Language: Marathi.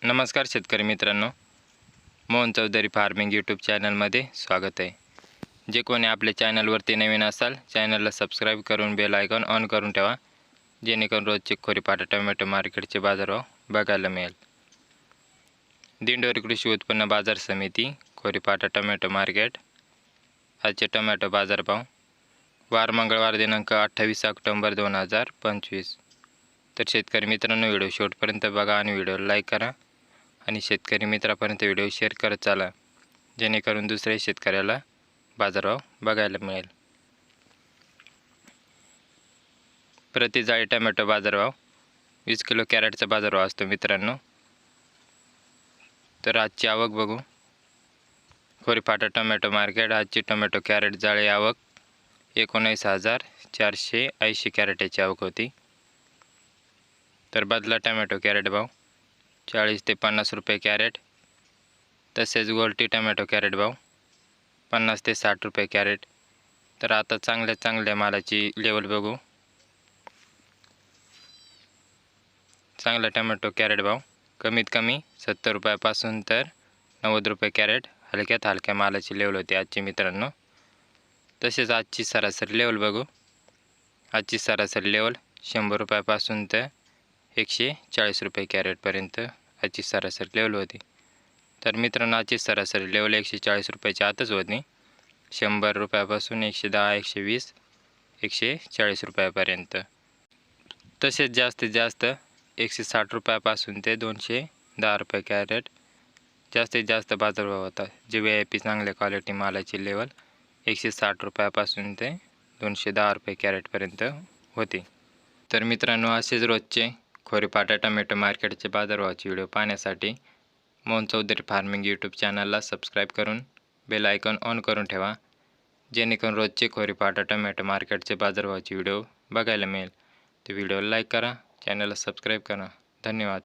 नमस्कार शेतकरी मित्रांनो, मोहन चौधरी फार्मिंग यूट्यूब चॅनलमध्ये स्वागत आहे। जे कोणी आपल्या चॅनलवरती नवीन असाल चॅनलला सबस्क्राईब करून बेल आयकॉन ऑन करून ठेवा, जेणेकरून रोजचे खोरीपाटा टोमॅटो मार्केटचे बाजारभाव बघायला मिळेल। दिंडोरी कृषी उत्पन्न बाजार समिती खोरीपाटा टोमॅटो मार्केट। आजचे टोमॅटो बाजारभाव वार मंगळवार दिनांक 28 ऑक्टोबर 2025। तर शेतकरी मित्रांनो, व्हिडिओ शेवटपर्यंत बघा आणि व्हिडिओला लाईक करा आणि शेतकरी मित्रापर्यंत व्हिडिओ शेअर करत चला, जेणेकरून दुसऱ्या शेतकऱ्याला बाजारभाव बघायला मिळेल। प्रति जाळी टोमॅटो बाजारभाव 20 किलो कॅरेटचा बाजारभाव असतो मित्रांनो। तर आजची आवक बघू। खोरीपाटा टोमॅटो मार्केट। आजची टोमॅटो कॅरेट जाळी आवक 19,480 कॅरेटची आवक होती। तर बदला टोमॅटो कॅरेट भाव 40 ते 50 रुपये कॅरेट। तसेच गोल्टी टोमॅटो कॅरेट भाव 50 ते 60 रुपये कॅरेट। तर आता चांगल्या मालाची लेवल बघू। चांगला टोमॅटो कॅरेट भाव कमीत कमी 70 रुपयापासून तर 90 रुपये कॅरेट हलक्या मालाची लेवल होती आजची मित्रांनो। तसेच आजची सरासरी लेवल बघू। आजची सरासरी लेवल 100 रुपयापासून तर 140 रुपये कॅरेटपर्यंत आजची सरासरी लेवल होती। तर मित्रांनो, आजची सरासरी लेवल 140 रुपयाच्या आतच होती। 100 रुपयापासून 110, 120, 140 रुपयापर्यंत। तसेच जास्तीत जास्त 160 रुपयापासून ते 210 रुपये कॅरेट जास्तीत जास्त बाजारभाव होता। जे VIP चांगल्या क्वालिटी मालाची लेवल 160 रुपयापासून ते 210 रुपये कॅरेटपर्यंत होती। तर मित्रांनो, असेच रोजचे खोरीपाटा टोमॅटो मार्केटचे बाजारभावाचे व्हिडिओ पाहण्यासाठी मोहन चौधरी फार्मिंग यूट्यूब चॅनलला सबस्क्राईब करून बेल आयकॉन ऑन करून ठेवा, जेणेकरून रोजचे खोरीपाटा टोमॅटो मार्केटचे बाजारभावाचे व्हिडिओ बघायला मिळेल। तर व्हिडिओला लाईक करा, चॅनलला सबस्क्राईब करा। धन्यवाद।